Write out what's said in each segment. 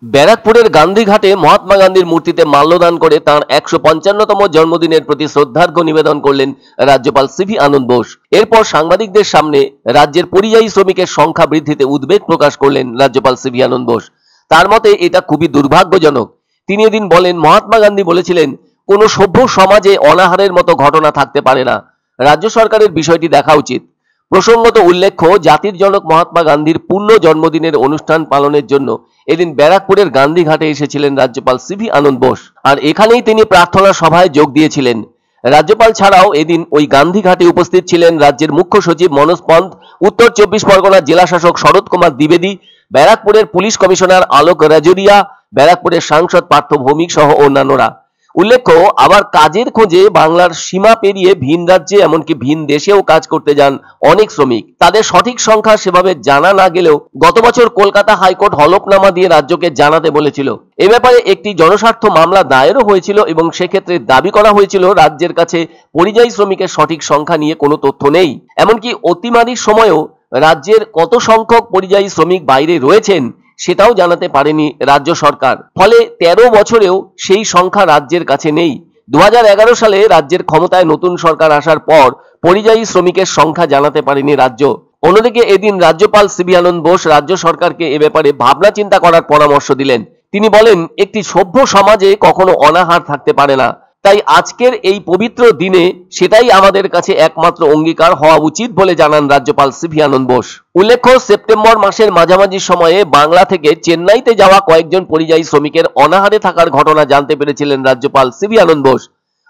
ব্যারাকপুরের গান্ধীঘাটে মহাত্মা গান্ধীর মূর্তিতে মাল্যদান করে তাঁর ১৫৫তম জন্মদিনের প্রতি শ্রদ্ধার্ঘ্য নিবেদন করলেন রাজ্যপাল সিভি আনন্দ বোস। এরপর সাংবাদিকদের সামনে রাজ্যের পরিযায়ী শ্রমিকের সংখ্যা বৃদ্ধিতে উদ্বেগ প্রকাশ করলেন রাজ্যপাল সিভি আনন্দ বোস। তার মতে এটা খুবই দুর্ভাগ্যজনক। তিনি এদিন বলেন, মহাত্মা গান্ধী বলেছিলেন, কোনো সভ্য সমাজে অনাহারের মতো ঘটনা থাকতে পারে না। রাজ্য সরকারের বিষয়টি দেখা উচিত। প্রসঙ্গত উল্লেখ্য, জাতির জনক মহাত্মা গান্ধীর পূর্ণ জন্মদিনের অনুষ্ঠান পালনের জন্য এদিন ব্যারাকপুরের গান্ধীঘাটে এসেছিলেন রাজ্যপাল সিভি আনন্দ বোস, আর এখানেই তিনি প্রার্থনা সভায় যোগ দিয়েছিলেন। রাজ্যপাল ছাড়াও এদিন ওই গান্ধীঘাটে উপস্থিত ছিলেন রাজ্যের মুখ্য সচিব মনোজ পন্থ, উত্তর ২৪ পরগনার জেলা শাসক শরৎ কুমার দ্বিবেদী, ব্যারাকপুরের পুলিশ কমিশনার আলোক রাজুরিয়া, ব্যারাকপুরের সাংসদ পার্থ ভৌমিক সহ অন্যান্যরা। উল্লেখ্য, আবার কাজের খোঁজে বাংলার সীমা পেরিয়ে ভিন রাজ্যে এমনকি ভিন দেশেও কাজ করতে যান অনেক শ্রমিক। তাদের সঠিক সংখ্যা সেভাবে জানা না গেলেও গত বছর কলকাতা হাইকোর্ট হলফনামা দিয়ে রাজ্যকে জানাতে বলেছিল। এ ব্যাপারে একটি জনস্বার্থ মামলা দায়েরও হয়েছিল এবং সেক্ষেত্রে দাবি করা হয়েছিল রাজ্যের কাছে পরিযায়ী শ্রমিকের সঠিক সংখ্যা নিয়ে কোনো তথ্য নেই। এমনকি অতিমারির সময়ও রাজ্যের কত সংখ্যক পরিযায়ী শ্রমিক বাইরে রয়েছেন সেটাও জানাতে পারেনি রাজ্য সরকার। ফলে ১৩ বছরেও সেই সংখ্যা রাজ্যের কাছে নেই। ২০১১ সালে রাজ্যের ক্ষমতায় নতুন সরকার আসার পর পরিযায়ী শ্রমিকের সংখ্যা জানাতে পারেনি রাজ্য। অন্যদিকে এদিন রাজ্যপাল সিভি আনন্দ বোস রাজ্য সরকারকে এ ব্যাপারে ভাবনা চিন্তা করার পরামর্শ দিলেন। তিনি বলেন, একটি সভ্য সমাজে কখনো অনাহার থাকতে পারে না। তাই আজকের এই পবিত্র দিনে সেটাই আমাদের কাছে একমাত্র অঙ্গীকার হওয়া উচিত বলে জানান রাজ্যপাল সিভি আনন্দ বোস। উল্লেখ্য, সেপ্টেম্বর মাসের মাঝামাঝি সময়ে বাংলা থেকে চেন্নাইতে যাওয়া কয়েকজন পরিযায়ী শ্রমিকের অনাহারে থাকার ঘটনা জানতে পেরেছিলেন রাজ্যপাল সিভি আনন্দ বোস।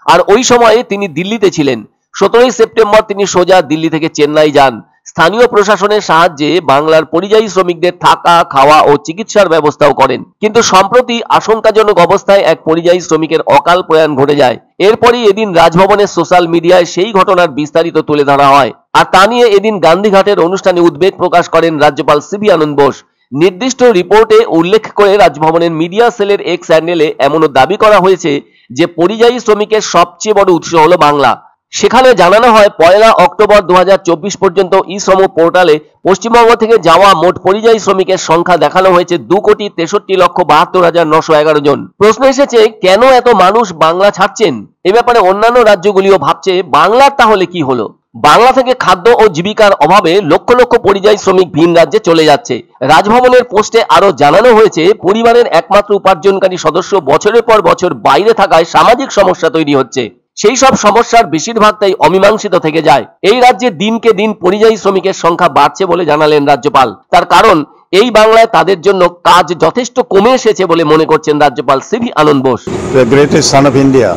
আর ওই সময়ে তিনি দিল্লিতে ছিলেন। ১৭ই সেপ্টেম্বর তিনি সোজা দিল্লি থেকে চেন্নাই যান। স্থানীয় প্রশাসনের সাহায্যে বাংলার পরিযায়ী শ্রমিকদের থাকা, খাওয়া ও চিকিৎসার ব্যবস্থাও করেন। কিন্তু সম্প্রতি আশঙ্কাজনক অবস্থায় এক পরিযায়ী শ্রমিকের অকাল প্রয়াণ ঘটে যায়। এরপরই এদিন রাজভবনের সোশ্যাল মিডিয়ায় সেই ঘটনার বিস্তারিত তুলে ধরা হয়। আর তা নিয়ে এদিন গান্ধীঘাটের অনুষ্ঠানে উদ্বেগ প্রকাশ করেন রাজ্যপাল সিভি আনন্দ বোস। নির্দিষ্ট রিপোর্টে উল্লেখ করে রাজভবনের মিডিয়া সেলের এক্স হ্যান্ডেলে এমনও দাবি করা হয়েছে যে পরিযায়ী শ্রমিকের সবচেয়ে বড় উৎস হলো বাংলা। সেখানে জানানো হয়, ১লা অক্টোবর ২০২৪ পর্যন্ত ই-শ্রম পোর্টালে পশ্চিমবঙ্গ থেকে যাওয়া মোট পরিযায়ী শ্রমিকের সংখ্যা দেখানো হয়েছে ২,৬৩,৭২,৯১১ জন। প্রশ্ন এসেছে, কেন এত মানুষ বাংলা ছাড়ছেন? এ ব্যাপারে অন্যান্য রাজ্যগুলিও ভাবছে, বাংলার তাহলে কি হলো? বাংলা থেকে খাদ্য ও জীবিকার অভাবে লক্ষ লক্ষ পরিযায়ী শ্রমিক ভিন রাজ্যে চলে যাচ্ছে। রাজভবনের পোস্টে আরো জানানো হয়েছে, পরিবারের একমাত্র উপার্জনকারী সদস্য বছরের পর বছর বাইরে থাকায় সামাজিক সমস্যা তৈরি হচ্ছে। সেই সব সমস্যার বেশিরভাগটাই অমীমাংসিত থেকে যায়। এই রাজ্যে দিনকে দিন পরিযায়ী শ্রমিকের সংখ্যা বাড়ছে বলে জানালেন রাজ্যপাল। তার কারণ, এই বাংলায় তাদের জন্য কাজ যথেষ্ট কমে এসেছে বলে মনে করছেন রাজ্যপাল C V Ananda Bose. The greatest son of India,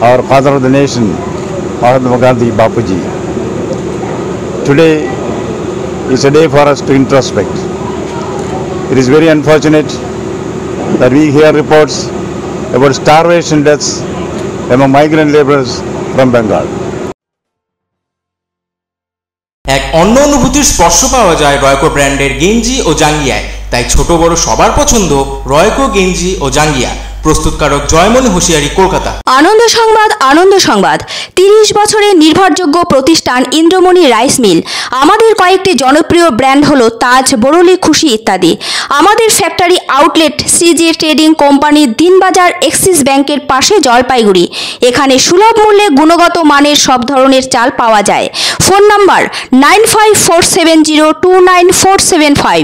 our father of the nation, Mahatma Gandhi Bapuji. Today is a day for us to introspect. It is very unfortunate that we hear reports about starvation deaths among migrant laborers from Bengal. এক অন্য অনুভূতির স্পর্শ পাওয়া যায় রয়কো ব্র্যান্ডের গেঞ্জি ও জাঙ্গিয়ায়। তাই ছোট বড় সবার পছন্দ রয়কো গেঞ্জি ও জাঙ্গিয়া। প্রস্তুতকারক জয়মনি হোশিয়ারি, কলকাতা। আনন্দ সংবাদ, আনন্দ সংবাদ। ৩০ বছরের নির্ভরযোগ্য প্রতিষ্ঠান ইন্দ্রমণি রাইস মিল। আমাদের কয়েকটি জনপ্রিয় ব্র্যান্ড হলো তাজ, বরলি, খুশি ইত্যাদি। আমাদের ফ্যাক্টরি আউটলেট সিজে ট্রেডিং কোম্পানি, দিনবাজার, এক্সিস ব্যাংকের পাশে, জলপাইগুড়ি। এখানে সুলভ মূল্যে গুণগত মানের সব ধরনের চাল পাওয়া যায়। Phone number 9547029475।